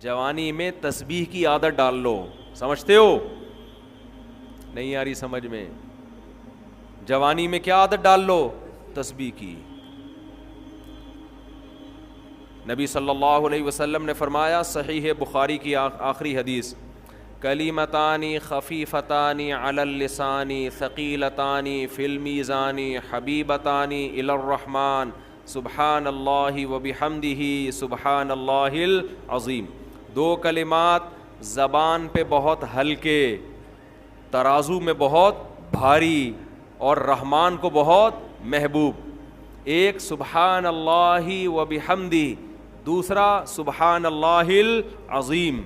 جوانی میں تسبیح کی عادت ڈال لو. سمجھتے ہو؟ نہیں آ رہی سمجھ میں؟ جوانی میں کیا عادت ڈال لو؟ تسبیح کی. نبی صلی اللہ علیہ وسلم نے فرمایا, صحیح بخاری کی آخری حدیث, کلیمتانی خفیفتانی علی اللسانی ثقیلتانی فی المیزان حبیبتانی الی الرحمن سبحان اللہ وبحمدہ سبحان اللہ العظیم. دو کلمات زبان پہ بہت ہلکے, ترازو میں بہت بھاری, اور رحمان کو بہت محبوب. ایک سبحان اللہ وبحمدہ, دوسرا سبحان اللہ العظیم.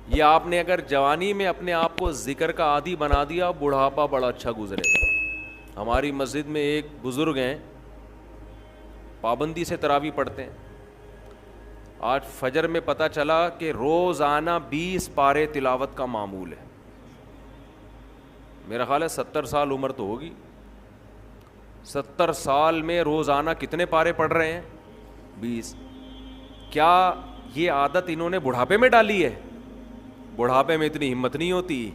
یہ آپ نے اگر جوانی میں اپنے آپ کو ذکر کا عادی بنا دیا, بڑھاپا بڑا اچھا گزرے گا. ہماری مسجد میں ایک بزرگ ہیں, پابندی سے تراویح پڑھتے ہیں. آج فجر میں پتہ چلا کہ روزانہ 20 پارے تلاوت کا معمول ہے. میرا خیال ہے 70 سال عمر تو ہوگی. 70 سال میں روزانہ کتنے پارے پڑھ رہے ہیں؟ 20. کیا یہ عادت انہوں نے بڑھاپے میں ڈالی ہے؟ بڑھاپے میں اتنی ہمت نہیں ہوتی.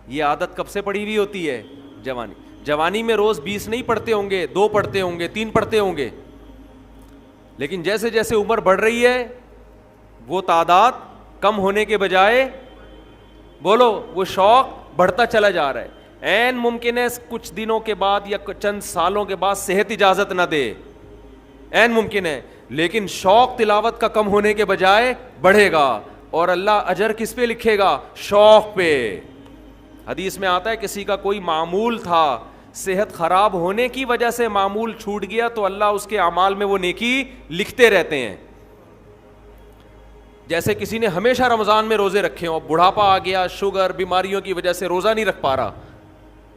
یہ عادت کب سے پڑی ہوئی ہوتی ہے؟ جوانی میں روز 20 نہیں پڑھتے ہوں گے, 2 پڑھتے ہوں گے, 3 پڑھتے ہوں گے, لیکن جیسے جیسے عمر بڑھ رہی ہے وہ تعداد کم ہونے کے بجائے, بولو, وہ شوق بڑھتا چلا جا رہا ہے. عین ممکن ہے کچھ دنوں کے بعد یا چند سالوں کے بعد صحت اجازت نہ دے, عین ممکن ہے, لیکن شوق تلاوت کا کم ہونے کے بجائے بڑھے گا. اور اللہ اجر کس پہ لکھے گا؟ شوق پہ. حدیث میں آتا ہے کسی کا کوئی معمول تھا, صحت خراب ہونے کی وجہ سے معمول چھوٹ گیا تو اللہ اس کے اعمال میں وہ نیکی لکھتے رہتے ہیں. جیسے کسی نے ہمیشہ رمضان میں روزے رکھے ہوں, بڑھاپا آ گیا, شوگر, بیماریوں کی وجہ سے روزہ نہیں رکھ پا رہا,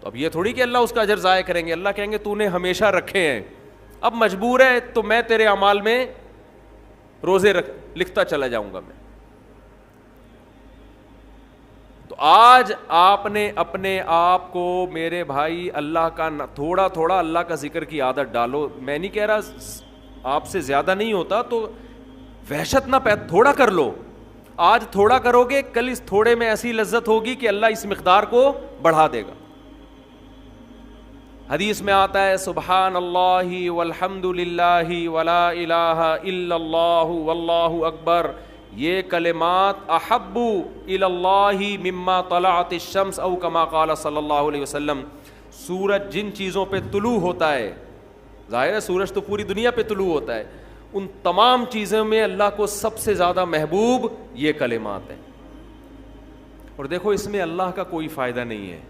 تو اب یہ تھوڑی کہ اللہ اس کا اجر ضائع کریں گے. اللہ کہیں گے تو نے ہمیشہ رکھے ہیں, اب مجبور ہے تو میں تیرے اعمال میں روزے لکھتا چلا جاؤں گا میں. تو آج آپ نے اپنے آپ کو, میرے بھائی, اللہ کا تھوڑا تھوڑا اللہ کا ذکر کی عادت ڈالو. میں نہیں کہہ رہا آپ سے زیادہ نہیں ہوتا تو وحشت نہ تھوڑا کر لو. آج تھوڑا کرو گے, کل اس تھوڑے میں ایسی لذت ہوگی کہ اللہ اس مقدار کو بڑھا دے گا. حدیث میں آتا ہے سبحان اللہ والحمد للہ ولا الہ الا اللہ واللہ اکبر, یہ کلمات احب الی اللہ مما طلعت الشمس او کما قال صلی اللہ علیہ وسلم. سورج جن چیزوں پہ طلوع ہوتا ہے, ظاہر ہے سورج تو پوری دنیا پہ طلوع ہوتا ہے, ان تمام چیزوں میں اللہ کو سب سے زیادہ محبوب یہ کلمات ہیں. اور دیکھو اس میں اللہ کا کوئی فائدہ نہیں ہے.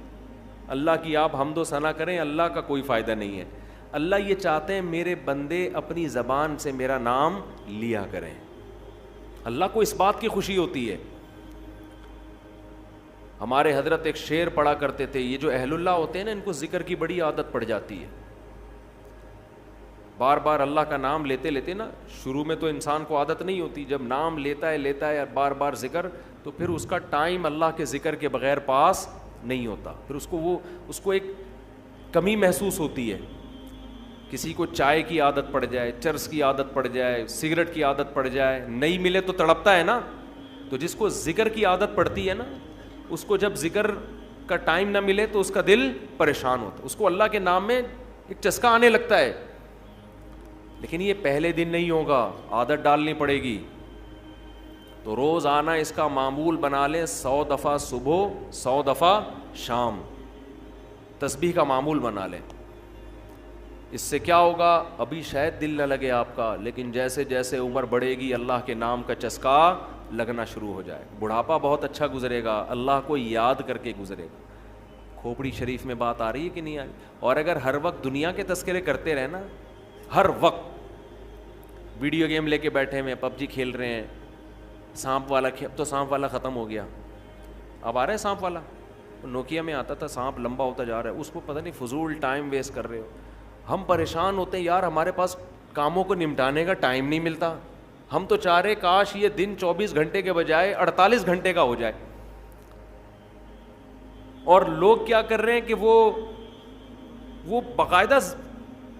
اللہ کی آپ حمد و ثنا کریں, اللہ کا کوئی فائدہ نہیں ہے. اللہ یہ چاہتے ہیں میرے بندے اپنی زبان سے میرا نام لیا کریں. اللہ کو اس بات کی خوشی ہوتی ہے. ہمارے حضرت ایک شعر پڑھا کرتے تھے, یہ جو اہل اللہ ہوتے ہیں نا, ان کو ذکر کی بڑی عادت پڑ جاتی ہے. بار بار اللہ کا نام لیتے لیتے نا, شروع میں تو انسان کو عادت نہیں ہوتی, جب نام لیتا ہے بار بار ذکر, تو پھر اس کا ٹائم اللہ کے ذکر کے بغیر پاس نہیں ہوتا. پھر اس کو ایک کمی محسوس ہوتی ہے. کسی کو چائے کی عادت پڑ جائے, چرس کی عادت پڑ جائے, سگریٹ کی عادت پڑ جائے, نہیں ملے تو تڑپتا ہے نا. تو جس کو ذکر کی عادت پڑتی ہے نا, اس کو جب ذکر کا ٹائم نہ ملے تو اس کا دل پریشان ہوتا ہے, اس کو اللہ کے نام میں ایک چسکا آنے لگتا ہے. لیکن یہ پہلے دن نہیں ہوگا, عادت ڈالنی پڑے گی. تو روز آنا اس کا معمول بنا لیں, 100 دفعہ صبح 100 دفعہ شام تسبیح کا معمول بنا لیں. اس سے کیا ہوگا, ابھی شاید دل نہ لگے آپ کا, لیکن جیسے جیسے عمر بڑھے گی اللہ کے نام کا چسکا لگنا شروع ہو جائے. بڑھاپا بہت اچھا گزرے گا, اللہ کو یاد کر کے گزرے گا. کھوپڑی شریف میں بات آ رہی ہے کہ نہیں آ رہی؟ اور اگر ہر وقت دنیا کے تذکرے کرتے رہنا, ہر وقت ویڈیو گیم لے کے بیٹھے ہوئے, پب جی کھیل رہے ہیں, سانپ والا, اب تو سانپ والا ختم ہو گیا, اب آ رہا ہے سانپ والا. نوکیا میں آتا تھا, سانپ لمبا ہوتا جا رہا ہے, اس کو پتہ نہیں فضول ٹائم ویسٹ کر رہے ہو. ہم پریشان ہوتے ہیں یار, ہمارے پاس کاموں کو نمٹانے کا ٹائم نہیں ملتا. ہم تو چاہ رہے کاش یہ دن 24 گھنٹے کے بجائے 48 گھنٹے کا ہو جائے. اور لوگ کیا کر رہے ہیں کہ وہ باقاعدہ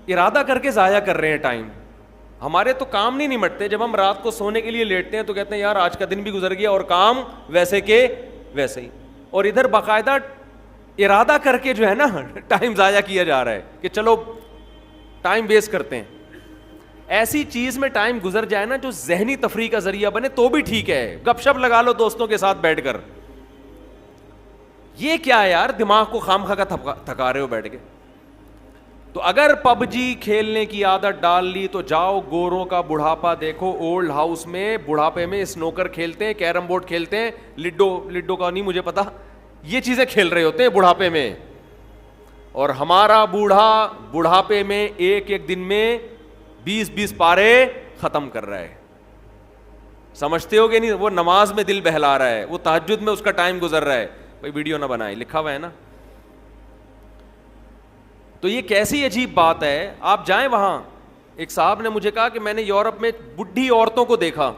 ارادہ کر کے ضائع کر رہے ہیں ٹائم. ہمارے تو کام نہیں نمٹتے. جب ہم رات کو سونے کے لیے لیٹتے ہیں تو کہتے ہیں یار آج کا دن بھی گزر گیا اور کام ویسے کے ویسے ہی. اور ادھر باقاعدہ ارادہ کر کے جو ہے نا ٹائم ضائع کیا جا رہا ہے کہ چلو ٹائم ویسٹ کرتے ہیں. ایسی چیز میں ٹائم گزر جائے نا جو ذہنی تفریح کا ذریعہ بنے تو بھی ٹھیک ہے. گپ شپ لگا لو دوستوں کے ساتھ بیٹھ کر. یہ کیا ہے یار, دماغ کو خام خواہ کا تھکا رہے ہو بیٹھ کے. تو اگر پب جی کھیلنے کی عادت ڈال لی تو جاؤ گوروں کا بڑھاپا دیکھو. اولڈ ہاؤس میں بڑھاپے میں اسنوکر کھیلتے ہیں, کیرم بورڈ کھیلتے ہیں, لڈو کا نہیں مجھے پتا, یہ چیزیں کھیل رہے ہوتے ہیں بڑھاپے میں. اور ہمارا بوڑھا بڑھاپے میں ایک ایک دن میں 20 پارے ختم کر رہا ہے. سمجھتے ہو کہ نہیں؟ وہ نماز میں دل بہلا رہا ہے, وہ تہجد میں اس کا ٹائم گزر رہا ہے. بھائی ویڈیو نہ بنائے, لکھا ہوا ہے نا. تو یہ کیسی عجیب بات ہے. آپ جائیں وہاں, ایک صاحب نے مجھے کہا کہ میں نے یورپ میں بڈھی عورتوں کو دیکھا,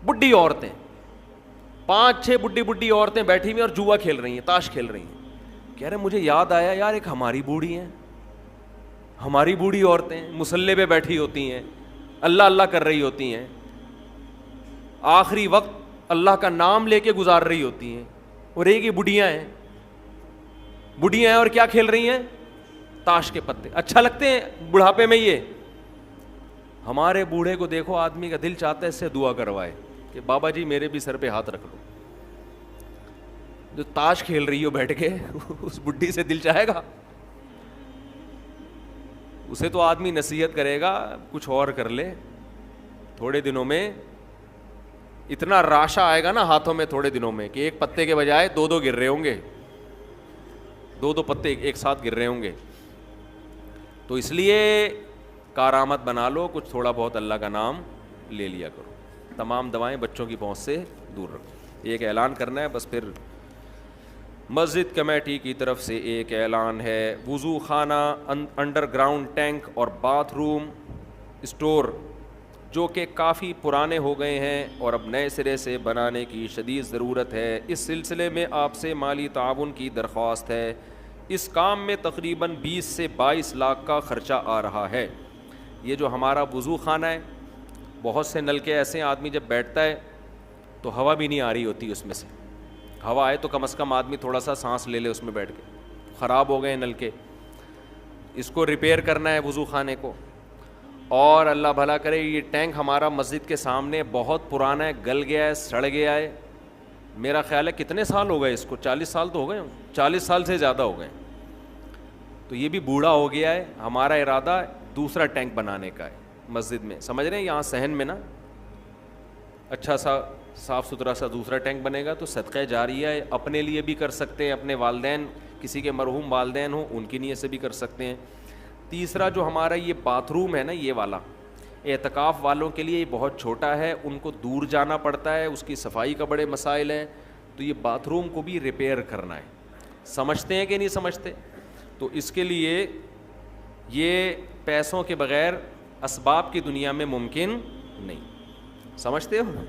بڈھی عورتیں 5-6 بڈھی عورتیں بیٹھی ہوئی اور جوا کھیل رہی ہیں, تاش کھیل رہی ہیں. کہہ رہے مجھے یاد آیا یار ایک ہماری بوڑھی ہیں, ہماری بوڑھی عورتیں مصلے پہ بیٹھی ہوتی ہیں, اللہ اللہ کر رہی ہوتی ہیں, آخری وقت اللہ کا نام لے کے گزار رہی ہوتی ہیں. اور ایک یہ بڈھیاں ہیں اور کیا کھیل رہی ہیں؟ تاش کے پتے. اچھا لگتے ہیں بڑھاپے میں یہ. ہمارے بوڑھے کو دیکھو, آدمی کا دل چاہتا ہے اس سے دعا کروائے کہ بابا جی میرے بھی سر پہ ہاتھ رکھ لو. جو تاش کھیل رہی ہو بیٹھ کے اس بڈھی سے دل چاہے گا؟ اسے تو آدمی نصیحت کرے گا کچھ اور کر لے. تھوڑے دنوں میں اتنا راشا آئے گا نا ہاتھوں میں تھوڑے دنوں میں کہ ایک پتے کے بجائے 2 گر رہے ہوں گے, 2 پتے ایک ساتھ گر رہے ہوں گے. تو اس لیے کارآمد بنا لو, کچھ تھوڑا بہت اللہ کا نام لے لیا کرو. تمام دوائیں بچوں کی پہنچ سے دور رکھو. ایک اعلان کرنا ہے بس, پھر مسجد کمیٹی کی طرف سے ایک اعلان ہے. وضو خانہ, انڈر گراؤنڈ ٹینک اور باتھ روم اسٹور جو کہ کافی پرانے ہو گئے ہیں اور اب نئے سرے سے بنانے کی شدید ضرورت ہے. اس سلسلے میں آپ سے مالی تعاون کی درخواست ہے. اس کام میں تقریباً 20 سے 22 لاکھ کا خرچہ آ رہا ہے. یہ جو ہمارا وضو خانہ ہے, بہت سے نلکے ایسے ہیں آدمی جب بیٹھتا ہے تو ہوا بھی نہیں آ رہی ہوتی اس میں سے. ہوا آئے تو کم از کم آدمی تھوڑا سا سانس لے لے اس میں بیٹھ کے. خراب ہو گئے ہیں نلکے, اس کو ریپیئر کرنا ہے وضو خانے کو. اور اللہ بھلا کرے, یہ ٹینک ہمارا مسجد کے سامنے بہت پرانا ہے, گل گیا ہے, سڑ گیا ہے. میرا خیال ہے کتنے سال ہو گئے اس کو, 40 سال تو ہو گئے, 40 سال سے زیادہ ہو گئے. تو یہ بھی بوڑھا ہو گیا ہے. ہمارا ارادہ دوسرا ٹینک بنانے کا ہے مسجد میں, سمجھ رہے ہیں, یہاں صحن میں نا اچھا سا صاف ستھرا سا دوسرا ٹینک بنے گا تو صدقہ جاریہ ہے. اپنے لیے بھی کر سکتے ہیں, اپنے والدین, کسی کے مرحوم والدین ہوں ان کی نیت سے بھی کر سکتے ہیں. تیسرا جو ہمارا یہ باتھ روم ہے نا, یہ والا اعتکاف والوں کے لیے یہ بہت چھوٹا ہے, ان کو دور جانا پڑتا ہے, اس کی صفائی کا بڑے مسائل ہیں. تو یہ باتھ روم کو بھی ریپیئر کرنا ہے. سمجھتے ہیں کہ نہیں سمجھتے؟ تو اس کے لیے یہ پیسوں کے بغیر اسباب کی دنیا میں ممکن نہیں. سمجھتے ہو؟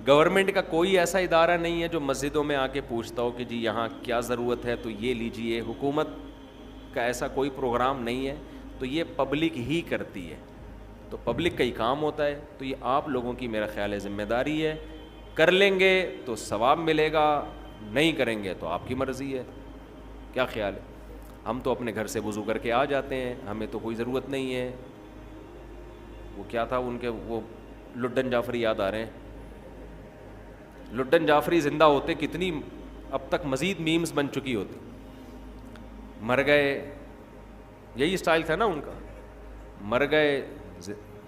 گورنمنٹ کا کوئی ایسا ادارہ نہیں ہے جو مسجدوں میں آ کے پوچھتا ہو کہ جی یہاں کیا ضرورت ہے تو یہ لیجئے. حکومت کا ایسا کوئی پروگرام نہیں ہے. تو یہ پبلک ہی کرتی ہے, تو پبلک کا ہی کام ہوتا ہے. تو یہ آپ لوگوں کی میرا خیال ہے ذمہ داری ہے. کر لیں گے تو ثواب ملے گا, نہیں کریں گے تو آپ کی مرضی ہے. کیا خیال ہے؟ ہم تو اپنے گھر سے وضو کر کے آ جاتے ہیں, ہمیں تو کوئی ضرورت نہیں ہے. وہ کیا تھا ان کے, وہ لڈن جعفری یاد آ رہے ہیں. لڈن جعفری زندہ ہوتے کتنی اب تک مزید میمز بن چکی ہوتی. مر گئے, یہی سٹائل تھا نا ان کا, مر گئے,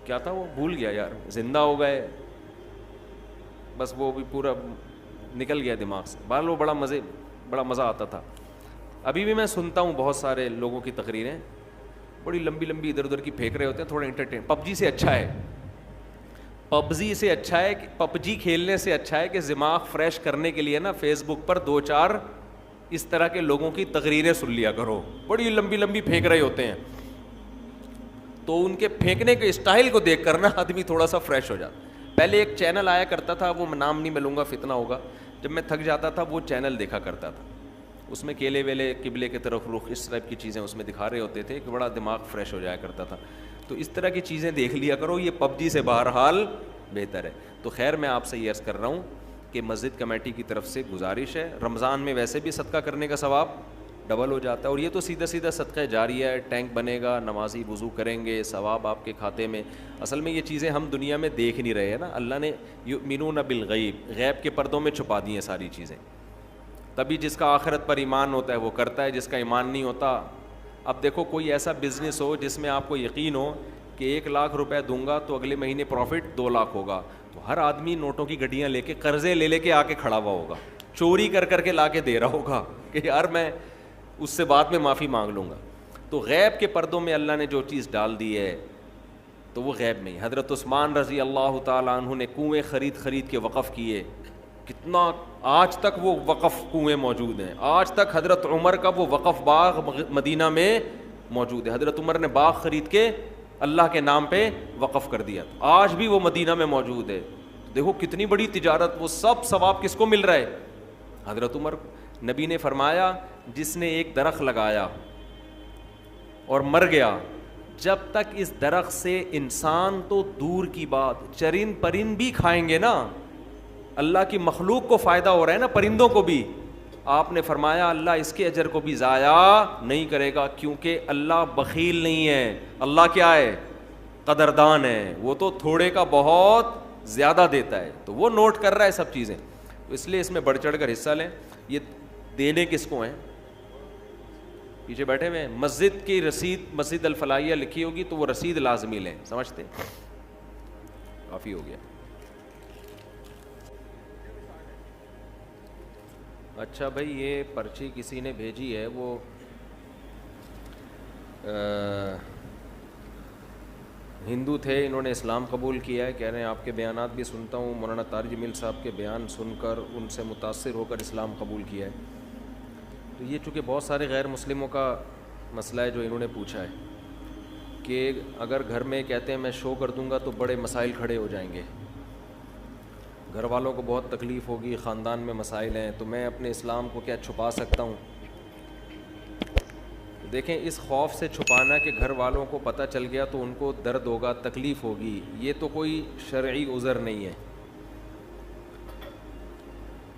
کیا تھا وہ بھول گیا یار, زندہ ہو گئے, بس وہ بھی پورا نکل گیا دماغ سے. بہرحال وہ بڑا مزہ آتا تھا. ابھی بھی میں سنتا ہوں بہت سارے لوگوں کی تقریریں, بڑی لمبی لمبی ادھر ادھر کی پھینک رہے ہوتے ہیں, تھوڑا انٹرٹین. پب جی سے اچھا ہے, پب جی کھیلنے سے اچھا ہے کہ دماغ فریش کرنے کے لیے نا فیس بک پر 2-4 اس طرح کے لوگوں کی تقریریں سن لیا کرو. بڑی لمبی لمبی پھینک رہے ہوتے ہیں, تو ان کے پھینکنے کے اسٹائل کو دیکھ کر نا آدمی تھوڑا سا فریش ہو جاتا. پہلے ایک چینل آیا کرتا تھا, وہ نام نہیں میں لوں گا فتنہ ہوگا, جب میں تھک جاتا تھا وہ چینل دیکھا کرتا تھا. اس میں کیلے ویلے قبلے کی طرف رخ اس طرح کی چیزیں اس میں دکھا رہے ہوتے تھے کہ بڑا دماغ فریش ہو جایا کرتا تھا. تو اس طرح کی چیزیں دیکھ لیا کرو, یہ پب جی سے بہرحال بہتر ہے. تو خیر میں آپ سے یہ عرض کر رہا ہوں کہ مسجد کمیٹی کی طرف سے گزارش ہے, رمضان میں ویسے بھی صدقہ کرنے کا ثواب ڈبل ہو جاتا ہے, اور یہ تو سیدھا سیدھا صدقہ جاریہ ہے, ٹینک بنے گا, نمازی وضو کریں گے, ثواب آپ کے کھاتے میں. اصل میں یہ چیزیں ہم دنیا میں دیکھ نہیں رہے ہیں نا, اللہ نے یؤمنون بالغیب, غیب کے پردوں میں چھپا دی ہیں ساری چیزیں. تبھی جس کا آخرت پر ایمان ہوتا ہے وہ کرتا ہے, جس کا ایمان نہیں ہوتا. اب دیکھو کوئی ایسا بزنس ہو جس میں آپ کو یقین ہو کہ 1,00,000 روپے دوں گا تو اگلے مہینے پروفٹ 2,00,000 ہوگا, تو ہر آدمی نوٹوں کی گڈیاں لے کے قرضے لے کے آ کے کھڑا ہوا ہوگا, چوری کر کے لا کے دے رہا ہوگا کہ یار میں اس سے بعد میں معافی مانگ لوں گا. تو غیب کے پردوں میں اللہ نے جو چیز ڈال دی ہے تو وہ غیب میں. حضرت عثمان رضی اللہ تعالیٰ عنہ نے کنویں خرید کے وقف کیے, کتنا آج تک وہ وقف کنویں موجود ہیں, آج تک حضرت عمر کا وہ وقف باغ مدینہ میں موجود ہے. حضرت عمر نے باغ خرید کے اللہ کے نام پہ وقف کر دیا, آج بھی وہ مدینہ میں موجود ہے. دیکھو کتنی بڑی تجارت, وہ سب ثواب کس کو مل رہا ہے؟ حضرت عمر. نبی نے فرمایا جس نے ایک درخت لگایا اور مر گیا, جب تک اس درخت سے انسان تو دور کی بات, چرند پرند بھی کھائیں گے نا, اللہ کی مخلوق کو فائدہ ہو رہا ہے نا, پرندوں کو بھی. آپ نے فرمایا اللہ اس کے اجر کو بھی ضائع نہیں کرے گا, کیونکہ اللہ بخیل نہیں ہے, اللہ کیا ہے؟ قدردان ہے. وہ تو تھوڑے کا بہت زیادہ دیتا ہے, تو وہ نوٹ کر رہا ہے سب چیزیں. تو اس لیے اس میں بڑھ چڑھ کر حصہ لیں. یہ دینے کس کو ہیں؟ پیچھے بیٹھے ہوئے ہیں. مسجد کی رسید, مسجد الفلاحیہ لکھی ہوگی تو وہ رسید لازمی لیں, سمجھتے؟ کافی ہو گیا. اچھا بھائی, یہ پرچی کسی نے بھیجی ہے, وہ ہندو تھے, انہوں نے اسلام قبول کیا ہے, کہہ رہے ہیں آپ کے بیانات بھی سنتا ہوں, مولانا طارق جمیل صاحب کے بیان سن کر ان سے متاثر ہو کر اسلام قبول کیا ہے. تو یہ چونکہ بہت سارے غیر مسلموں کا مسئلہ ہے جو انہوں نے پوچھا ہے کہ اگر گھر میں کہتے ہیں میں شو کر دوں گا تو بڑے مسائل کھڑے ہو جائیں گے, گھر والوں کو بہت تکلیف ہوگی, خاندان میں مسائل ہیں, تو میں اپنے اسلام کو کیا چھپا سکتا ہوں؟ دیکھیں, اس خوف سے چھپانا کہ گھر والوں کو پتہ چل گیا تو ان کو درد ہوگا, تکلیف ہوگی, یہ تو کوئی شرعی عذر نہیں ہے.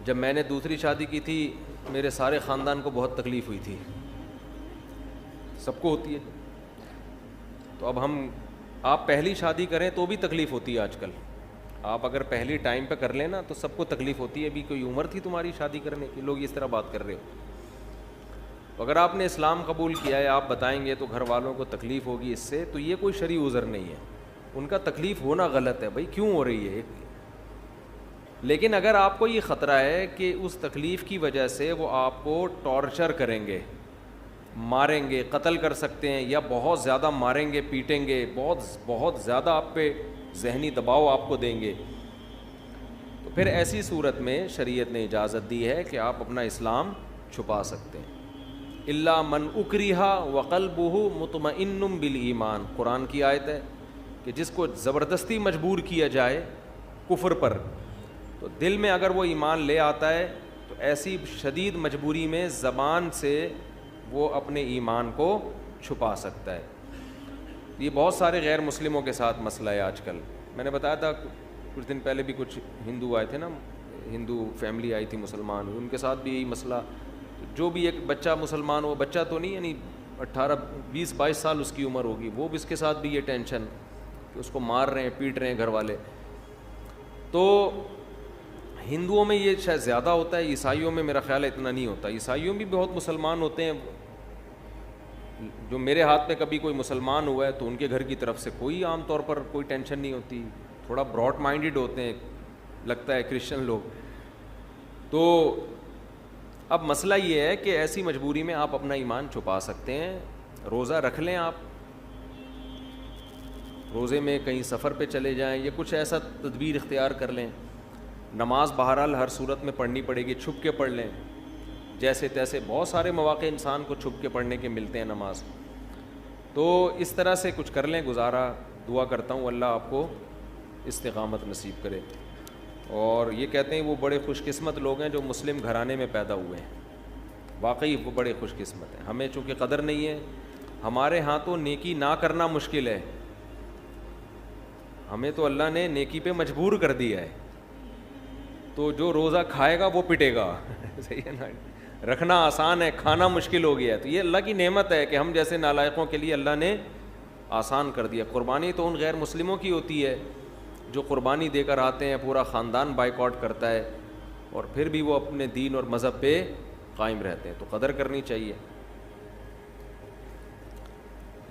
جب میں نے دوسری شادی کی تھی میرے سارے خاندان کو بہت تکلیف ہوئی تھی, سب کو ہوتی ہے. تو اب آپ پہلی شادی کریں تو بھی تکلیف ہوتی ہے آج کل. آپ اگر پہلی ٹائم پہ کر لیں نا تو سب کو تکلیف ہوتی ہے. ابھی کوئی عمر تھی تمہاری شادی کرنے کی, لوگ اس طرح بات کر رہے ہو. اگر آپ نے اسلام قبول کیا ہے, آپ بتائیں گے تو گھر والوں کو تکلیف ہوگی اس سے, تو یہ کوئی شرعی عذر نہیں ہے. ان کا تکلیف ہونا غلط ہے, بھائی کیوں ہو رہی ہے. لیکن اگر آپ کو یہ خطرہ ہے کہ اس تکلیف کی وجہ سے وہ آپ کو ٹارچر کریں گے, ماریں گے, قتل کر سکتے ہیں, یا بہت زیادہ ماریں گے, پیٹیں گے, بہت زیادہ آپ پہ ذہنی دباؤ آپ کو دیں گے, تو پھر ایسی صورت میں شریعت نے اجازت دی ہے کہ آپ اپنا اسلام چھپا سکتے ہیں. الا من اکرہ وقلبہ مطمئن بالایمان, قرآن کی آیت ہے کہ جس کو زبردستی مجبور کیا جائے کفر پر, تو دل میں اگر وہ ایمان لے آتا ہے تو ایسی شدید مجبوری میں زبان سے وہ اپنے ایمان کو چھپا سکتا ہے. یہ بہت سارے غیر مسلموں کے ساتھ مسئلہ ہے آج کل. میں نے بتایا تھا کچھ دن پہلے بھی کچھ ہندو آئے تھے نا, ہندو فیملی آئی تھی مسلمان, ان کے ساتھ بھی یہی مسئلہ. جو بھی ایک بچہ مسلمان ہو, بچہ تو نہیں یعنی 18-20-22 سال اس کی عمر ہوگی, وہ بھی اس کے ساتھ بھی یہ ٹینشن کہ اس کو مار رہے ہیں, پیٹ رہے ہیں گھر والے. تو ہندوؤں میں یہ شاید زیادہ ہوتا ہے, عیسائیوں میں میرا خیال ہے اتنا نہیں ہوتا. عیسائیوں میں بھی بہت مسلمان ہوتے ہیں, جو میرے ہاتھ میں کبھی کوئی مسلمان ہوا ہے تو ان کے گھر کی طرف سے کوئی عام طور پر کوئی ٹینشن نہیں ہوتی, تھوڑا براڈ مائنڈڈ ہوتے ہیں لگتا ہے کرسچن لوگ. تو اب مسئلہ یہ ہے کہ ایسی مجبوری میں آپ اپنا ایمان چھپا سکتے ہیں. روزہ رکھ لیں, آپ روزے میں کہیں سفر پہ چلے جائیں یا کچھ ایسا تدبیر اختیار کر لیں. نماز بہرحال ہر صورت میں پڑھنی پڑے گی, چھپ کے پڑھ لیں جیسے تیسے. بہت سارے مواقع انسان کو چھپ کے پڑھنے کے ملتے ہیں نماز. تو اس طرح سے کچھ کر لیں گزارا. دعا کرتا ہوں اللہ آپ کو استقامت نصیب کرے. اور یہ کہتے ہیں وہ بڑے خوش قسمت لوگ ہیں جو مسلم گھرانے میں پیدا ہوئے ہیں. واقعی وہ بڑے خوش قسمت ہیں. ہمیں چونکہ قدر نہیں ہے, ہمارے ہاں تو نیکی نہ کرنا مشکل ہے, ہمیں تو اللہ نے نیکی پہ مجبور کر دیا ہے, تو جو روزہ کھائے گا وہ پٹے گا. صحیح ہے نا, رکھنا آسان ہے, کھانا مشکل ہو گیا ہے. تو یہ اللہ کی نعمت ہے کہ ہم جیسے نالائقوں کے لیے اللہ نے آسان کر دیا. قربانی تو ان غیر مسلموں کی ہوتی ہے جو قربانی دے کر آتے ہیں, پورا خاندان بائیکاٹ کرتا ہے, اور پھر بھی وہ اپنے دین اور مذہب پہ قائم رہتے ہیں, تو قدر کرنی چاہیے.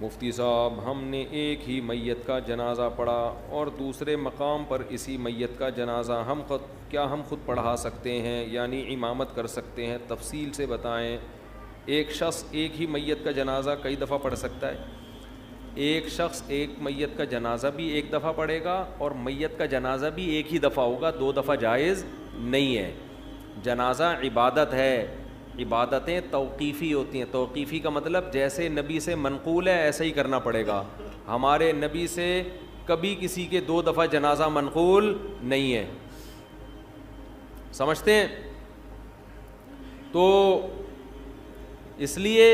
مفتی صاحب, ہم نے ایک ہی میت کا جنازہ پڑھا اور دوسرے مقام پر اسی میت کا جنازہ کیا ہم خود پڑھا سکتے ہیں, یعنی امامت کر سکتے ہیں؟ تفصیل سے بتائیں. ایک شخص ایک ہی میت کا جنازہ کئی دفعہ پڑھ سکتا ہے. ایک شخص ایک میت کا جنازہ بھی ایک دفعہ پڑھے گا, اور میت کا جنازہ بھی ایک ہی دفعہ ہوگا, 2 دفعہ جائز نہیں ہے. جنازہ عبادت ہے, عبادتیں توقیفی ہوتی ہیں. توقیفی کا مطلب جیسے نبی سے منقول ہے ایسا ہی کرنا پڑے گا. ہمارے نبی سے کبھی کسی کے 2 دفعہ جنازہ منقول نہیں ہے, سمجھتے ہیں؟ تو اس لیے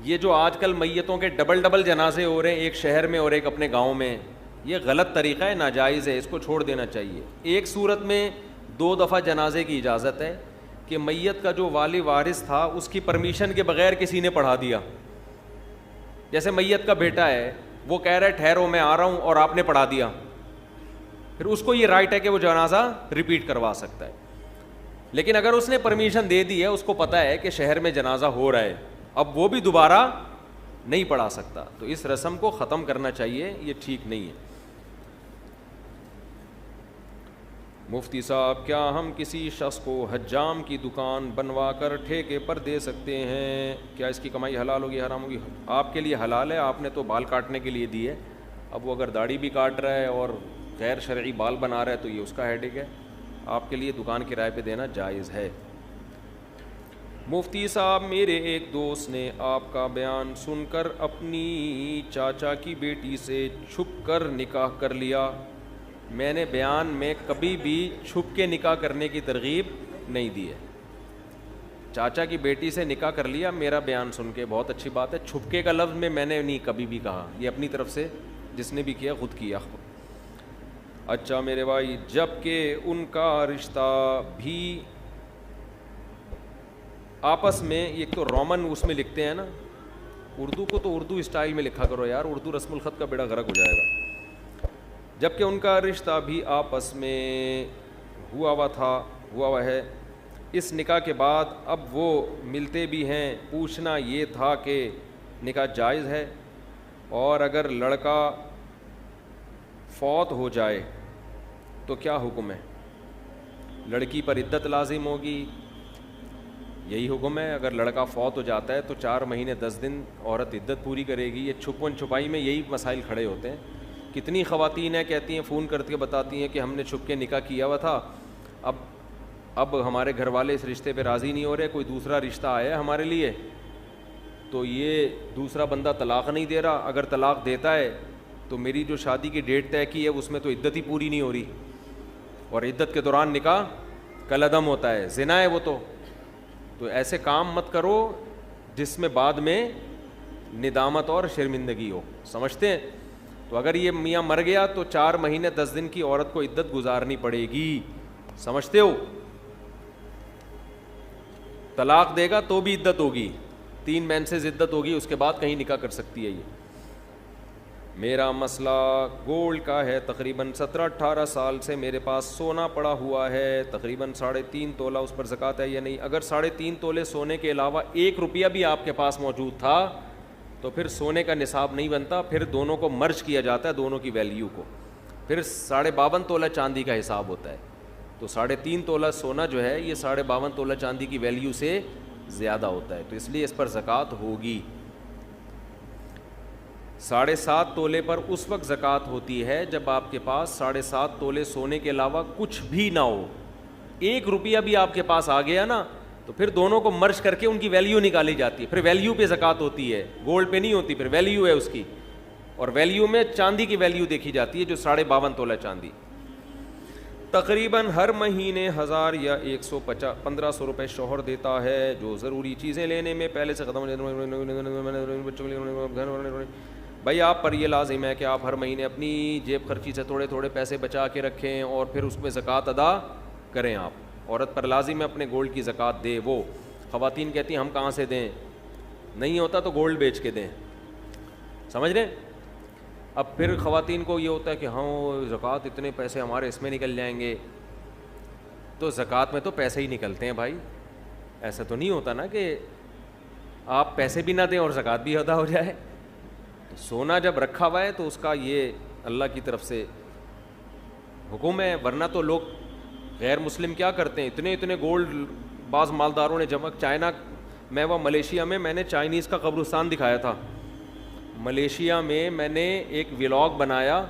یہ جو آج کل میتوں کے ڈبل جنازے ہو رہے ہیں, ایک شہر میں اور ایک اپنے گاؤں میں, یہ غلط طریقہ ہے, ناجائز ہے, اس کو چھوڑ دینا چاہیے. ایک صورت میں 2 دفعہ جنازے کی اجازت ہے کہ میت کا جو والی وارث تھا اس کی پرمیشن کے بغیر کسی نے پڑھا دیا. جیسے میت کا بیٹا ہے, وہ کہہ رہا ہے ٹھہرو میں آ رہا ہوں, اور آپ نے پڑھا دیا, پھر اس کو یہ رائٹ ہے کہ وہ جنازہ ریپیٹ کروا سکتا ہے. لیکن اگر اس نے پرمیشن دے دی ہے, اس کو پتہ ہے کہ شہر میں جنازہ ہو رہا ہے, اب وہ بھی دوبارہ نہیں پڑھا سکتا, تو اس رسم کو ختم کرنا چاہیے, یہ ٹھیک نہیں ہے. مفتی صاحب, کیا ہم کسی شخص کو حجام کی دکان بنوا کر ٹھیکے پر دے سکتے ہیں؟ کیا اس کی کمائی حلال ہوگی حرام ہوگی؟ آپ کے لیے حلال ہے, آپ نے تو بال کاٹنے کے لیے دی ہے. اب وہ اگر داڑھی بھی کاٹ رہا ہے اور غیر شرعی بال بنا رہا ہے تو یہ اس کا ہیڈیک ہے. آپ کے لیے دکان کرائے پہ دینا جائز ہے. مفتی صاحب, میرے ایک دوست نے آپ کا بیان سن کر اپنی چاچا کی بیٹی سے چھپ کر نکاح کر لیا. میں نے بیان میں کبھی بھی چھپ کے نکاح کرنے کی ترغیب نہیں دی ہے. چاچا کی بیٹی سے نکاح کر لیا, میرا بیان سن کے بہت اچھی بات ہے. چھپکے کا لفظ میں نے نہیں کبھی بھی کہا, یہ اپنی طرف سے جس نے بھی کیا خود کیا. اچھا میرے بھائی, جب کہ ان کا رشتہ بھی آپس میں, ایک تو رومن اس میں لکھتے ہیں نا, اردو کو تو اردو اسٹائل میں لکھا کرو یار, اردو رسم الخط کا بیڑا غرق ہو جائے گا. جب کہ ان کا رشتہ بھی آپس میں ہوا ہوا ہے, اس نکاح کے بعد اب وہ ملتے بھی ہیں. پوچھنا یہ تھا کہ نکاح جائز ہے, اور اگر لڑکا فوت ہو جائے تو کیا حکم ہے؟ لڑکی پر عدت لازم ہوگی, یہی حکم ہے. اگر لڑکا فوت ہو جاتا ہے تو 4 مہینے 10 دن عورت عدت پوری کرے گی. یہ چھپن چھپائی میں یہی مسائل کھڑے ہوتے ہیں. کتنی خواتین ہیں کہتی ہیں, فون کر کے بتاتی ہیں کہ ہم نے چھپ کے نکاح کیا ہوا تھا, اب ہمارے گھر والے اس رشتے پہ راضی نہیں ہو رہے, کوئی دوسرا رشتہ آیا ہے ہمارے لیے, تو یہ دوسرا بندہ طلاق نہیں دے رہا. اگر طلاق دیتا ہے تو میری جو شادی کی ڈیٹ طے کی ہے اس میں تو عدت ہی پوری نہیں ہو رہی, اور عدت کے دوران نکاح کالعدم ہوتا ہے, زنا ہے وہ تو ایسے کام مت کرو جس میں بعد میں ندامت اور شرمندگی ہو, سمجھتے ہیں؟ تو اگر یہ میاں مر گیا تو 4 مہینے 10 دن کی عورت کو عدت گزارنی پڑے گی, سمجھتے ہو؟ طلاق دے گا تو بھی عدت ہوگی, 3 مینسز عدت ہوگی, اس کے بعد کہیں نکاح کر سکتی ہے. یہ میرا مسئلہ گولڈ کا ہے, تقریباً 17-18 سال سے میرے پاس سونا پڑا ہوا ہے, تقریباً 3.5 تولہ, اس پر زکوٰۃ ہے یا نہیں؟ اگر 3.5 تولے سونے کے علاوہ 1 روپیہ بھی آپ کے پاس موجود تھا تو پھر سونے کا نصاب نہیں بنتا, پھر دونوں کو مرج کیا جاتا ہے, دونوں کی ویلیو کو, پھر 52.5 تولہ چاندی کا حساب ہوتا ہے. تو 3.5 تولہ سونا جو ہے یہ 52.5 تولہ چاندی کی ویلیو سے زیادہ ہوتا ہے, تو اس لیے اس پر زکوٰۃ ہوگی. 7.5 تولے پر اس وقت زکوٰۃ ہوتی ہے جب آپ کے پاس 7.5 تولے سونے کے علاوہ کچھ بھی نہ ہو. 1 روپیہ بھی آپ کے پاس آ گیا نا تو پھر دونوں کو مرج کر کے ان کی ویلیو نکالی جاتی ہے, پھر ویلیو پہ زکوٰۃ ہوتی ہے, گولڈ پہ نہیں ہوتی, پھر ویلیو ہے اس کی, اور ویلیو میں چاندی کی ویلیو دیکھی جاتی ہے جو 52.5 تولہ چاندی. تقریباً ہر مہینے 1000 یا 1500 روپے شوہر دیتا ہے جو ضروری چیزیں لینے میں پہلے سے ختم ہو جاتی. بھائی آپ پر یہ لازم ہے کہ آپ ہر مہینے اپنی جیب خرچی سے تھوڑے تھوڑے پیسے بچا کے رکھیں اور پھر اس میں زکوٰۃ ادا کریں. آپ عورت پر لازم ہے اپنے گولڈ کی زکوٰۃ دے. وہ خواتین کہتی ہیں ہم کہاں سے دیں, نہیں ہوتا تو گولڈ بیچ کے دیں, سمجھ رہے ہیں. اب پھر خواتین کو یہ ہوتا ہے کہ ہاں زکوٰۃ اتنے پیسے ہمارے اس میں نکل جائیں گے, تو زکوٰۃ میں تو پیسے ہی نکلتے ہیں بھائی, ایسا تو نہیں ہوتا نا کہ آپ پیسے بھی نہ دیں اور زکوٰۃ بھی ادا ہو جائے. سونا جب رکھا ہوا ہے تو اس کا یہ اللہ کی طرف سے حکم ہے, ورنہ تو لوگ غیر مسلم کیا کرتے ہیں, اتنے اتنے گولڈ بعض مالداروں نے جمع. چائنا میں وہ ملیشیا میں نے چائنیز کا قبرستان دکھایا تھا. ملیشیا میں نے ایک ولاگ بنایا,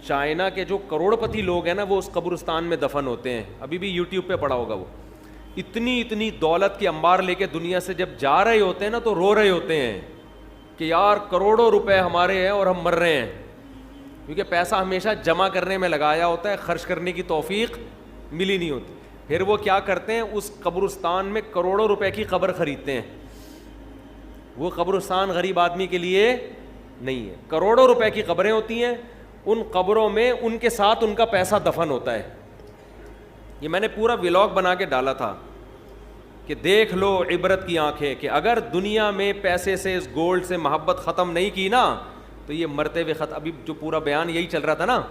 چائنا کے جو کروڑ پتی لوگ ہیں نا وہ اس قبرستان میں دفن ہوتے ہیں, ابھی بھی یوٹیوب پہ پڑا ہوگا. وہ اتنی دولت کے انبار لے کے دنیا سے جب جا رہے ہوتے ہیں نا تو رو رہے ہوتے ہیں کہ یار کروڑوں روپے ہمارے ہیں اور ہم مر رہے ہیں, کیونکہ پیسہ ہمیشہ جمع کرنے میں لگایا ہوتا ہے, خرچ کرنے کی توفیق ملی نہیں ہوتی. پھر وہ کیا کرتے ہیں, اس قبرستان میں کروڑوں روپے کی قبر خریدتے ہیں. وہ قبرستان غریب آدمی کے لیے نہیں ہے, کروڑوں روپے کی قبریں ہوتی ہیں, ان قبروں میں ان کے ساتھ ان کا پیسہ دفن ہوتا ہے. یہ میں نے پورا ولاگ بنا کے ڈالا تھا کہ دیکھ لو عبرت کی آنکھیں, کہ اگر دنیا میں پیسے سے اس گولڈ سے محبت ختم نہیں کی نا تو یہ مرتے ہوئے ختم. ابھی جو پورا بیان یہی چل رہا تھا نا,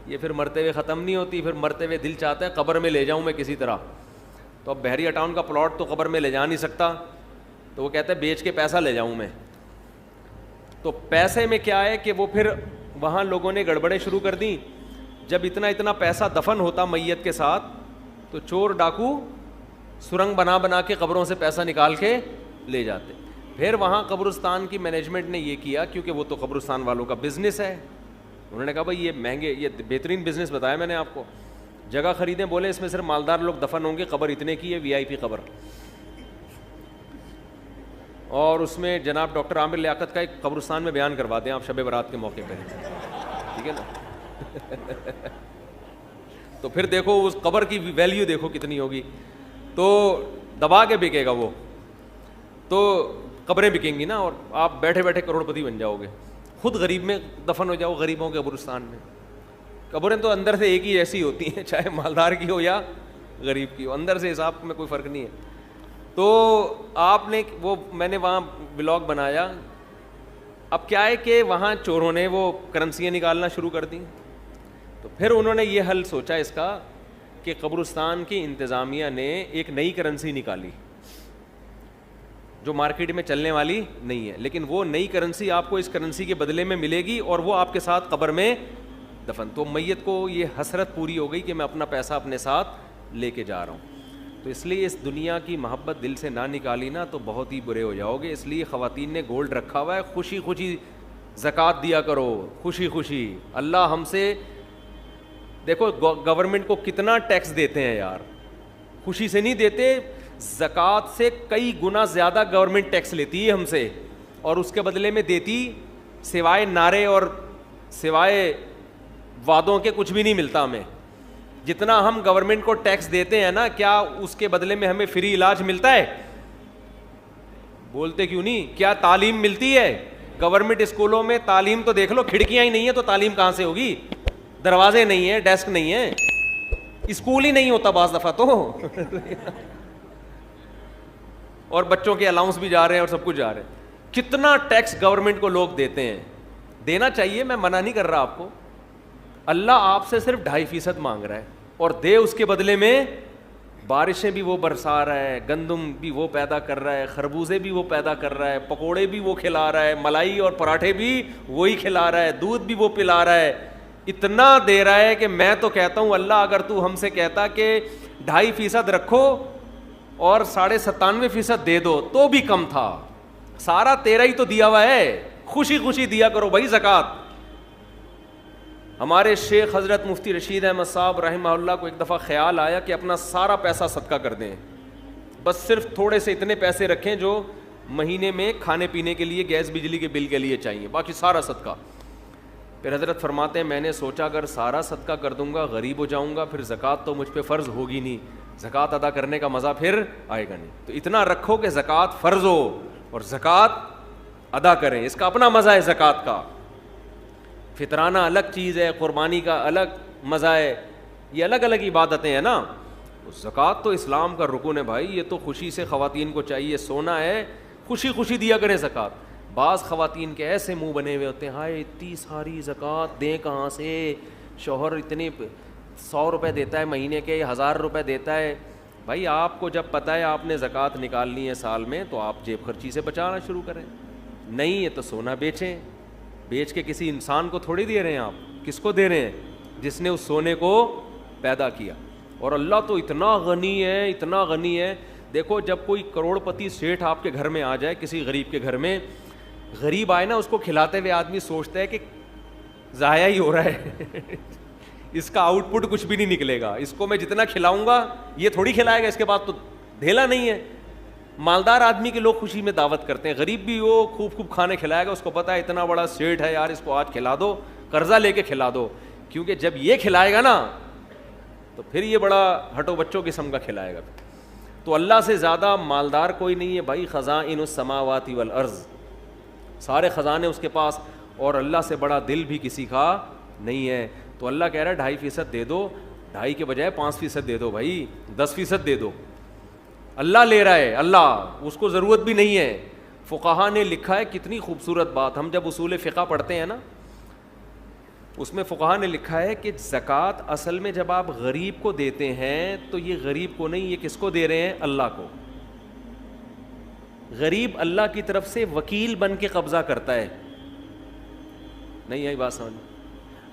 یہ پھر مرتے ہوئے ختم نہیں ہوتی. پھر مرتے ہوئے دل چاہتا ہے قبر میں لے جاؤں میں کسی طرح, تو اب بحریہ ٹاؤن کا پلاٹ تو قبر میں لے جا نہیں سکتا, تو وہ کہتا ہے بیچ کے پیسہ لے جاؤں میں. تو پیسے میں کیا ہے کہ وہ پھر وہاں لوگوں نے گڑبڑیں شروع کر دیں. جب اتنا پیسہ دفن ہوتا میت کے ساتھ تو چور ڈاکو سرنگ بنا کے قبروں سے پیسہ نکال کے لے جاتے. پھر وہاں قبرستان کی مینجمنٹ نے یہ کیا, کیونکہ وہ تو قبرستان والوں کا بزنس ہے, انہوں نے کہا بھائی یہ مہنگے, یہ بہترین بزنس بتایا میں نے آپ کو, جگہ خریدیں, بولے اس میں صرف مالدار لوگ دفن ہوں گے, قبر اتنے کی ہے, VIP قبر. اور اس میں جناب ڈاکٹر عامر لیاقت کا ایک قبرستان میں بیان کروا دیں آپ شب برات کے موقع پہ, ٹھیک ہے نا. تو پھر دیکھو اس قبر کی ویلیو دیکھو کتنی ہوگی, تو دبا کے بکے گا وہ, تو قبریں بکیں گی نا, اور آپ بیٹھے بیٹھے کروڑ پتی بن جاؤ گے, خود غریب میں دفن ہو جاؤ, غریبوں کے قبرستان میں. قبریں تو اندر سے ایک ہی ایسی ہوتی ہیں, چاہے مالدار کی ہو یا غریب کی ہو, اندر سے حساب میں کوئی فرق نہیں ہے. تو آپ نے وہ میں نے وہاں ولاگ بنایا. اب کیا ہے کہ وہاں چوروں نے وہ کرنسیاں نکالنا شروع کر دیں, تو پھر انہوں نے یہ حل سوچا اس کا کہ قبرستان کی انتظامیہ نے ایک نئی کرنسی نکالی جو مارکیٹ میں چلنے والی نہیں ہے, لیکن وہ نئی کرنسی آپ کو اس کرنسی کے بدلے میں ملے گی اور وہ آپ کے ساتھ قبر میں دفن. تو میت کو یہ حسرت پوری ہو گئی کہ میں اپنا پیسہ اپنے ساتھ لے کے جا رہا ہوں. تو اس لیے اس دنیا کی محبت دل سے نہ نکالی نا تو بہت ہی برے ہو جاؤ گے. اس لیے خواتین نے گولڈ رکھا ہوا ہے, خوشی خوشی زکوٰۃ دیا کرو, خوشی خوشی. اللہ ہم سے دیکھو گورنمنٹ کو کتنا ٹیکس دیتے ہیں یار, خوشی سے نہیں دیتے, زکوٰۃ سے کئی گنا زیادہ گورنمنٹ ٹیکس لیتی ہے ہم سے, اور اس کے بدلے میں دیتی سوائے نعرے اور سوائے وعدوں کے کچھ بھی نہیں ملتا ہمیں. جتنا ہم گورنمنٹ کو ٹیکس دیتے ہیں نا, کیا اس کے بدلے میں ہمیں فری علاج ملتا ہے؟ بولتے کیوں نہیں؟ کیا تعلیم ملتی ہے؟ گورنمنٹ اسکولوں میں تعلیم تو دیکھ لو, کھڑکیاں ہی نہیں ہیں تو تعلیم کہاں سے ہوگی؟ دروازے نہیں ہیں, ڈیسک نہیں ہے, اسکول ہی نہیں ہوتا بعض دفعہ تو. اور بچوں کے الاؤنس بھی جا رہے ہیں اور سب کچھ جا رہے ہیں. کتنا ٹیکس گورنمنٹ کو لوگ دیتے ہیں. دینا چاہیے, میں منع نہیں کر رہا آپ کو. اللہ آپ سے صرف 2.5% مانگ رہا ہے, اور دے اس کے بدلے میں بارشیں بھی وہ برسا رہا ہے, گندم بھی وہ پیدا کر رہا ہے, خربوزے بھی وہ پیدا کر رہا ہے, پکوڑے بھی وہ کھلا رہا ہے, ملائی اور پراٹھے بھی وہی کھلا رہا ہے, دودھ بھی وہ پلا رہا ہے. اتنا دے رہا ہے کہ میں تو کہتا ہوں اللہ اگر تو ہم سے کہتا کہ 2.5% رکھو اور 97.5% دے دو تو بھی کم تھا. سارا تیرا ہی تو دیا ہوا ہے, خوشی خوشی دیا کرو بھائی زکوٰۃ. ہمارے شیخ حضرت مفتی رشید احمد صاحب رحمہ اللہ کو ایک دفعہ خیال آیا کہ اپنا سارا پیسہ صدقہ کر دیں, بس صرف تھوڑے سے اتنے پیسے رکھیں جو مہینے میں کھانے پینے کے لیے, گیس بجلی کے بل کے لیے چاہیے, باقی سارا صدقہ. پھر حضرت فرماتے ہیں میں نے سوچا اگر سارا صدقہ کر دوں گا غریب ہو جاؤں گا, پھر زکوٰۃ تو مجھ پہ فرض ہوگی نہیں, زکوٰۃ ادا کرنے کا مزہ پھر آئے گا نہیں. تو اتنا رکھو کہ زکوٰۃ فرض ہو اور زکوٰۃ ادا کریں, اس کا اپنا مزہ ہے زکوٰۃ کا. فطرانہ الگ چیز ہے, قربانی کا الگ مزہ ہے, یہ الگ الگ عبادتیں ہیں نا. زکوٰۃ تو اسلام کا رکن ہے بھائی, یہ تو خوشی سے خواتین کو چاہیے, سونا ہے خوشی خوشی دیا کریں زکوٰۃ. بعض خواتین کے ایسے منہ بنے ہوئے ہوتے ہیں, ہائے اتنی ساری زکوٰۃ دیں کہاں سے, شوہر اتنے 100 روپے دیتا ہے مہینے کے, 1000 روپے دیتا ہے. بھائی آپ کو جب پتہ ہے آپ نے زکوٰۃ نکالنی ہے سال میں, تو آپ جیب خرچی سے بچانا شروع کریں. نہیں ہے تو سونا بیچیں, بیچ کے کسی انسان کو تھوڑی دے رہے ہیں آپ, کس کو دے رہے ہیں؟ جس نے اس سونے کو پیدا کیا. اور اللہ تو اتنا غنی ہے, اتنا غنی ہے. دیکھو جب کوئی کروڑ پتی سیٹھ آپ کے گھر میں آ جائے, کسی غریب کے گھر میں, غریب آئے نا, اس کو کھلاتے ہوئے آدمی سوچتا ہے کہ ضائع ہی ہو رہا ہے, اس کا آؤٹ پٹ کچھ بھی نہیں نکلے گا, اس کو میں جتنا کھلاؤں گا یہ تھوڑی کھلائے گا, اس کے بعد تو ڈھیلا نہیں ہے. مالدار آدمی کے لوگ خوشی میں دعوت کرتے ہیں, غریب بھی ہو خوب خوب کھانے کھلائے گا, اس کو پتہ ہے اتنا بڑا سیٹ ہے یار, اس کو آج کھلا دو, قرضہ لے کے کھلا دو, کیونکہ جب یہ کھلائے گا نا تو پھر یہ بڑا ہٹو بچوں قسم کا کھلائے گا. تو اللہ سے زیادہ مالدار کوئی نہیں ہے بھائی. خزائن السماوات والارض, سارے خزانے اس کے پاس, اور اللہ سے بڑا دل بھی کسی کا نہیں ہے. تو اللہ کہہ رہا ہے 2.5% دے دو, 2.5 کے بجائے 5% دے دو بھائی, 10% دے دو. اللہ لے رہا ہے, اللہ, اس کو ضرورت بھی نہیں ہے. فقہا نے لکھا ہے, کتنی خوبصورت بات, ہم جب اصول فقہ پڑھتے ہیں نا, اس میں فقہا نے لکھا ہے کہ زکوٰۃ اصل میں جب آپ غریب کو دیتے ہیں تو یہ غریب کو نہیں, یہ کس کو دے رہے ہیں؟ اللہ کو. غریب اللہ کی طرف سے وکیل بن کے قبضہ کرتا ہے. نہیں آئی بات سمجھ؟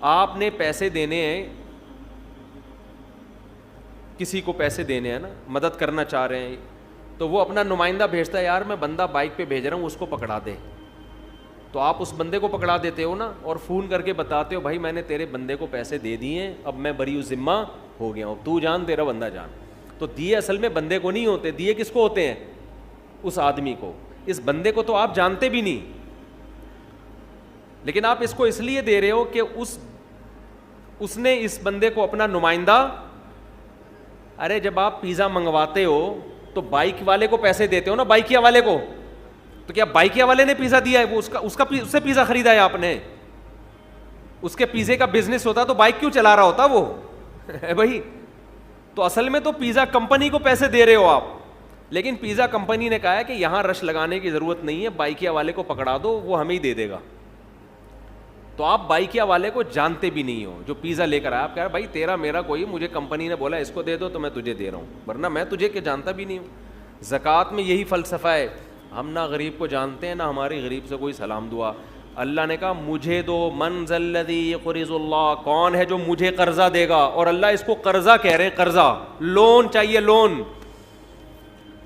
آپ نے پیسے دینے ہیں, کسی کو پیسے دینے ہیں نا, مدد کرنا چاہ رہے ہیں, تو وہ اپنا نمائندہ بھیجتا ہے, یار میں بندہ بائک پہ بھیج رہا ہوں, اس کو پکڑا دے. تو آپ اس بندے کو پکڑا دیتے ہو نا, اور فون کر کے بتاتے ہو بھائی میں نے تیرے بندے کو پیسے دے دیے, اب میں بری ذمہ ہو گیا ہوں, تو جان تیرا بندہ جان. تو دیے اصل میں بندے کو نہیں ہوتے, دیے کس کو ہوتے ہیں؟ اس آدمی کو. اس بندے کو تو آپ جانتے بھی نہیں, لیکن آپ اس کو اس لیے دے رہے ہو کہ اس نے اس بندے کو اپنا نمائندہ. ارے جب آپ پیزا منگواتے ہو تو بائک والے کو پیسے دیتے ہو نا, بائکیا والے کو, تو کیا بائکیا والے نے پیزا دیا ہے؟ وہ اس سے پیزا خریدا ہے آپ نے, اس کے پیزے کا بزنس ہوتا تو بائک کیوں چلا رہا ہوتا وہ بھائی. تو اصل میں تو پیزا کمپنی کو پیسے دے رہے ہو آپ, لیکن پیزا کمپنی نے کہا ہے کہ یہاں رش لگانے کی ضرورت نہیں ہے, بائکیا والے کو پکڑا دو, وہ ہمیں ہی دے دے گا. تو آپ بائکیا والے کو جانتے بھی نہیں ہو جو پیزا لے کر آیا. آپ کہہ رہے بھائی تیرا میرا کوئی, مجھے کمپنی نے بولا اس کو دے دو تو میں تجھے دے رہا ہوں, ورنہ میں تجھے کہ جانتا بھی نہیں ہوں. زکوٰۃ میں یہی فلسفہ ہے, ہم نہ غریب کو جانتے ہیں, نہ ہماری غریب سے کوئی سلام دعا. اللہ نے کہا مجھے دو, من ذا الذی یقرض اللہ, کون ہے جو مجھے قرضہ دے گا. اور اللہ اس کو قرضہ کہہ رہے ہیں, قرضہ, لون چاہیے, لون.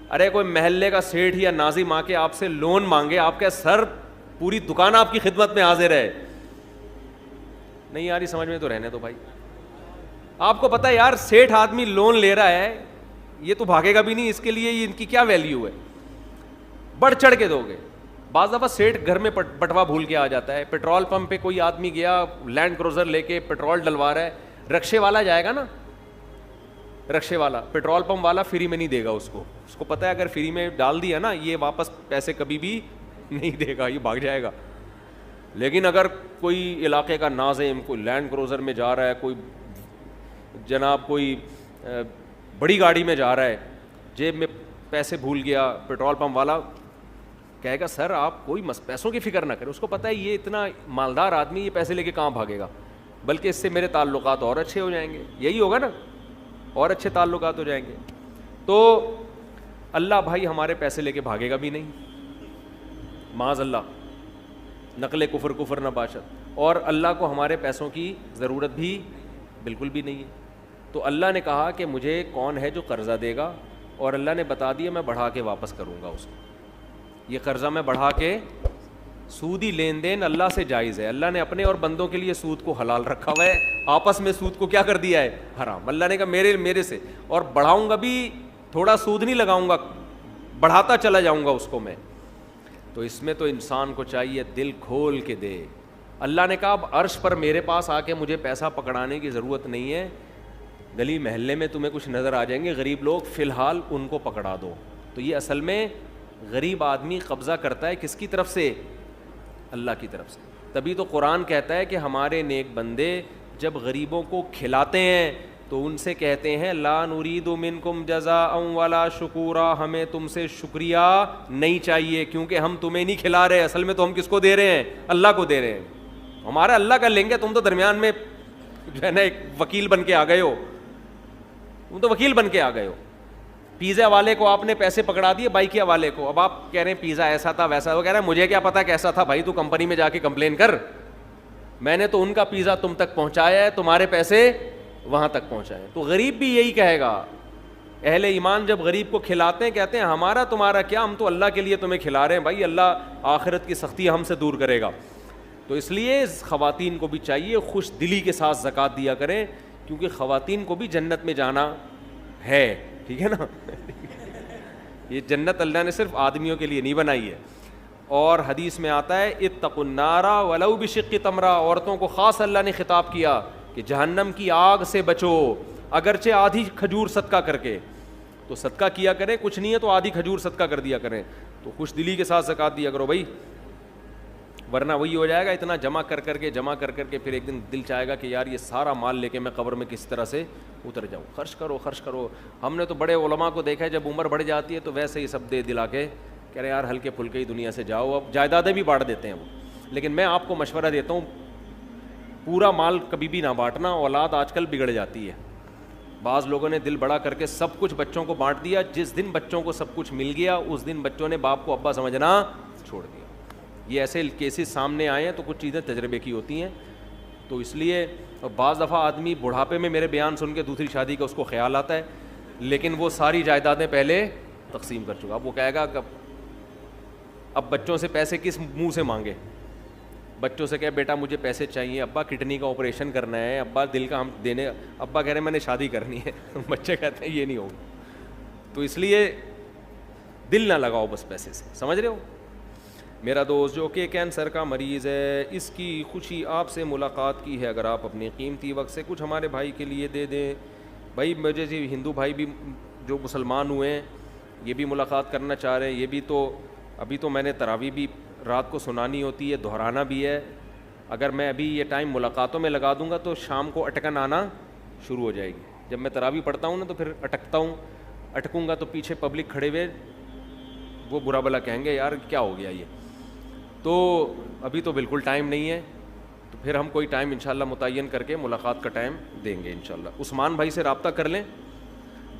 ارے کوئی محلے کا سیٹھ یا ناظم آ کے آپ سے لون مانگے, آپ کا سر پوری دکان آپ کی خدمت میں حاضر ہے. نہیں یار سمجھ میں تو رہنے دو بھائی. آپ کو پتہ ہے یار سیٹھ آدمی لون لے رہا ہے, یہ تو بھاگے گا بھی نہیں, اس کے لیے ان کی کیا ویلیو ہے, بڑھ چڑھ کے دو گے. بعض دفعہ سیٹھ گھر میں بٹوا بھول کے آ جاتا ہے, پیٹرول پمپ پہ کوئی آدمی گیا لینڈ کروزر لے کے پیٹرول ڈلوا رہا ہے, رکشے والا جائے گا نا, رکشے والا, پیٹرول پمپ والا فری میں نہیں دے گا اس کو پتہ ہے اگر فری میں ڈال دیا نا یہ واپس پیسے کبھی بھی نہیں دے گا, یہ بھاگ جائے گا. لیکن اگر کوئی علاقے کا ناظم کوئی لینڈ کروزر میں جا رہا ہے, کوئی جناب کوئی بڑی گاڑی میں جا رہا ہے, جیب میں پیسے بھول گیا, پیٹرول پمپ والا کہے گا سر آپ کوئی پیسوں کی فکر نہ کریں, اس کو پتہ ہے یہ اتنا مالدار آدمی یہ پیسے لے کے کہاں بھاگے گا, بلکہ اس سے میرے تعلقات اور اچھے ہو جائیں گے. یہی ہوگا نا, اور اچھے تعلقات ہو جائیں گے. تو اللہ بھائی ہمارے پیسے لے کے بھاگے گا بھی نہیں, معاذ اللہ, نقل کفر نہ باشد. اور اللہ کو ہمارے پیسوں کی ضرورت بھی بالکل بھی نہیں ہے. تو اللہ نے کہا کہ مجھے کون ہے جو قرضہ دے گا, اور اللہ نے بتا دیا میں بڑھا کے واپس کروں گا اس کو. یہ قرضہ میں بڑھا کے, سودی لین دین اللہ سے جائز ہے. اللہ نے اپنے اور بندوں کے لیے سود کو حلال رکھا ہوا ہے, آپس میں سود کو کیا کر دیا ہے؟ حرام. اللہ نے کہا میرے سے, اور بڑھاؤں گا بھی, تھوڑا سود نہیں لگاؤں گا, بڑھاتا چلا جاؤں گا اس کو میں. تو اس میں تو انسان کو چاہیے دل کھول کے دے. اللہ نے کہا اب عرش پر میرے پاس آ کے مجھے پیسہ پکڑانے کی ضرورت نہیں ہے, گلی محلے میں تمہیں کچھ نظر آ جائیں گے غریب لوگ, فی الحال ان کو پکڑا دو. تو یہ اصل میں غریب آدمی قبضہ کرتا ہے کس کی طرف سے؟ اللہ کی طرف سے. تبھی تو قرآن کہتا ہے کہ ہمارے نیک بندے جب غریبوں کو کھلاتے ہیں تو ان سے کہتے ہیں لا نرید منکم جزاء ولا شکورا, ہمیں تم سے شکریہ نہیں چاہیے کیونکہ ہم تمہیں نہیں کھلا رہے, اصل میں تو ہم کس کو دے رہے ہیں, اللہ کو دے رہے ہیں. ہمارا اللہ کا لیں گے, تم تو درمیان میں جو ہے نا ایک وکیل بن کے آ گئے ہو, تم تو وکیل بن کے آ گئے ہو. پیزا والے کو آپ نے پیسے پکڑا دیے بائکیا والے کو, اب آپ کہہ رہے ہیں پیزا ایسا تھا ویسا, وہ کہہ رہا ہے مجھے کیا پتا کیسا تھا, بھائی تو کمپنی میں جا کے کمپلین کر, میں نے تو ان کا پیزا تم تک پہنچایا ہے, تمہارے پیسے وہاں تک پہنچائے. تو غریب بھی یہی کہے گا, اہل ایمان جب غریب کو کھلاتے ہیں کہتے ہیں ہمارا تمہارا کیا, ہم تو اللہ کے لیے تمہیں کھلا رہے ہیں, بھائی اللہ آخرت کی سختی ہم سے دور کرے گا. تو اس لیے خواتین کو بھی چاہیے خوش دلی کے ساتھ زکوٰۃ دیا کریں, کیونکہ خواتین کو بھی جنت میں جانا ہے, ٹھیک ہے نا. یہ جنت اللہ نے صرف آدمیوں کے لیے نہیں بنائی ہے. اور حدیث میں آتا ہے اتقوا النار ولو بشق تمرہ, عورتوں کو خاص اللہ نے خطاب کیا کہ جہنم کی آگ سے بچو اگرچہ آدھی کھجور صدقہ کر کے. تو صدقہ کیا کریں, کچھ نہیں ہے تو آدھی کھجور صدقہ کر دیا کریں. تو خوش دلی کے ساتھ زکوٰۃ دیا کرو بھائی, ورنہ وہی ہو جائے گا اتنا جمع کر کے پھر ایک دن دل چاہے گا کہ یار یہ سارا مال لے کے میں قبر میں کس طرح سے اتر جاؤں. خرچ کرو. ہم نے تو بڑے علماء کو دیکھا ہے جب عمر بڑھ جاتی ہے تو ویسے ہی سب دے دلا کے کہہ رہے یار ہلکے پھلکے ہی دنیا سے جاؤ, اب جائیدادیں بھی بانٹ دیتے ہیں وہ. لیکن میں آپ کو مشورہ دیتا ہوں پورا مال کبھی بھی نہ بانٹنا, اولاد آج کل بگڑ جاتی ہے. بعض لوگوں نے دل بڑا کر کے سب کچھ بچوں کو بانٹ دیا, جس دن بچوں کو سب کچھ مل گیا اس دن بچوں نے باپ کو ابا سمجھنا چھوڑ دیا. یہ ایسے کیسز سامنے آئے ہیں تو کچھ چیزیں تجربے کی ہوتی ہیں. تو اس لیے بعض دفعہ آدمی بڑھاپے میں میرے بیان سن کے دوسری شادی کا اس کو خیال آتا ہے, لیکن وہ ساری جائیدادیں پہلے تقسیم کر چکا. اب وہ کہے گا کہ اب بچوں سے پیسے کس منہ سے مانگے, بچوں سے کہے بیٹا مجھے پیسے چاہیے, ابا کڈنی کا آپریشن کرنا ہے, ابا دل کا ہم دینے, ابا کہہ رہے ہیں میں نے شادی کرنی ہے, بچے کہتے ہیں یہ نہیں ہوگا. تو اس لیے دل نہ لگاؤ بس پیسے سے, سمجھ رہے ہو. میرا دوست جو کہ کینسر کا مریض ہے, اس کی خوشی آپ سے ملاقات کی ہے, اگر آپ اپنے قیمتی وقت سے کچھ ہمارے بھائی کے لیے دے دیں. بھائی مجھے جی ہندو بھائی بھی جو مسلمان ہوئے ہیں یہ بھی ملاقات کرنا چاہ رہے ہیں. یہ بھی تو ابھی تو میں نے تراویح بھی رات کو سنانی ہوتی ہے, دہرانا بھی ہے. اگر میں ابھی یہ ٹائم ملاقاتوں میں لگا دوں گا تو شام کو اٹکن آنا شروع ہو جائے گی. جب میں تراویح پڑھتا ہوں نا تو پھر اٹکوں گا تو پیچھے پبلک کھڑے ہوئے وہ برا بلا کہیں گے یار کیا ہو گیا یہ. تو ابھی تو بالکل ٹائم نہیں ہے, تو پھر ہم کوئی ٹائم انشاءاللہ متعین کر کے ملاقات کا ٹائم دیں گے انشاءاللہ. عثمان بھائی سے رابطہ کر لیں,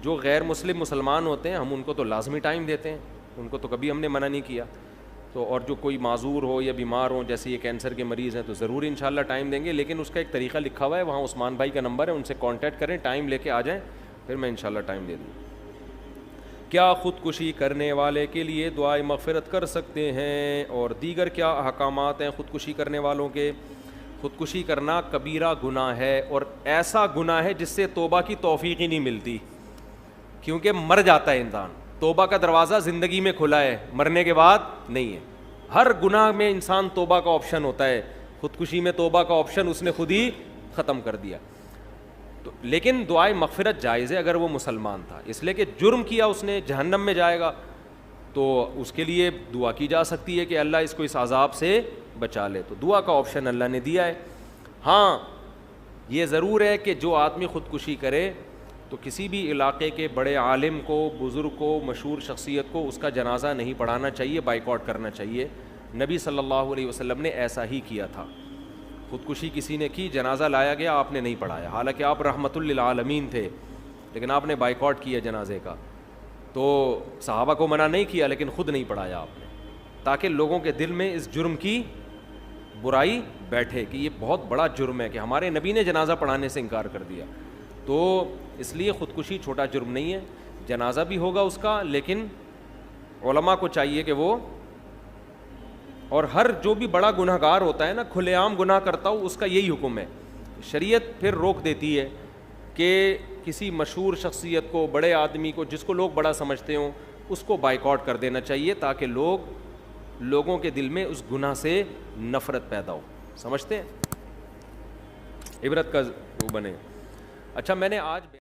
جو غیر مسلم مسلمان ہوتے ہیں ہم ان کو تو لازمی ٹائم دیتے ہیں, ان کو تو کبھی ہم نے منع نہیں کیا. تو اور جو کوئی معذور ہو یا بیمار ہو, جیسے یہ کینسر کے مریض ہیں, تو ضرور انشاءاللہ ٹائم دیں گے. لیکن اس کا ایک طریقہ لکھا ہوا ہے, وہاں عثمان بھائی کا نمبر ہے, ان سے کانٹیکٹ کریں, ٹائم لے کے آ جائیں, پھر میں انشاءاللہ ٹائم دے دوں. کیا خودکشی کرنے والے کے لیے دعائے مغفرت کر سکتے ہیں, اور دیگر کیا احکامات ہیں خودکشی کرنے والوں کے؟ خودکشی کرنا کبیرہ گناہ ہے, اور ایسا گناہ ہے جس سے توبہ کی توفیق ہی نہیں ملتی, کیونکہ مر جاتا ہے انسان. توبہ کا دروازہ زندگی میں کھلا ہے, مرنے کے بعد نہیں ہے. ہر گناہ میں انسان توبہ کا آپشن ہوتا ہے, خودکشی میں توبہ کا آپشن اس نے خود ہی ختم کر دیا. تو لیکن دعائے مغفرت جائز ہے اگر وہ مسلمان تھا, اس لیے کہ جرم کیا اس نے, جہنم میں جائے گا, تو اس کے لیے دعا کی جا سکتی ہے کہ اللہ اس کو اس عذاب سے بچا لے. تو دعا کا آپشن اللہ نے دیا ہے. ہاں یہ ضرور ہے کہ جو آدمی خودکشی کرے تو کسی بھی علاقے کے بڑے عالم کو, بزرگ کو, مشہور شخصیت کو اس کا جنازہ نہیں پڑھانا چاہیے, بائیکاٹ کرنا چاہیے. نبی صلی اللہ علیہ وسلم نے ایسا ہی کیا تھا. خودکشی کسی نے کی, جنازہ لایا گیا, آپ نے نہیں پڑھایا, حالانکہ آپ رحمت للعالمین تھے, لیکن آپ نے بائیکاٹ کیا جنازے کا. تو صحابہ کو منع نہیں کیا لیکن خود نہیں پڑھایا آپ نے, تاکہ لوگوں کے دل میں اس جرم کی برائی بیٹھے کہ یہ بہت بڑا جرم ہے کہ ہمارے نبی نے جنازہ پڑھانے سے انکار کر دیا. تو اس لیے خودکشی چھوٹا جرم نہیں ہے, جنازہ بھی ہوگا اس کا, لیکن علماء کو چاہیے کہ وہ, اور ہر جو بھی بڑا گناہ گار ہوتا ہے نا, کھلے عام گناہ کرتا ہو, اس کا یہی حکم ہے. شریعت پھر روک دیتی ہے کہ کسی مشہور شخصیت کو, بڑے آدمی کو, جس کو لوگ بڑا سمجھتے ہوں, اس کو بائیکاٹ کر دینا چاہیے, تاکہ لوگوں کے دل میں اس گناہ سے نفرت پیدا ہو. سمجھتے ہیں, عبرت کا وہ بنے. اچھا میں نے آج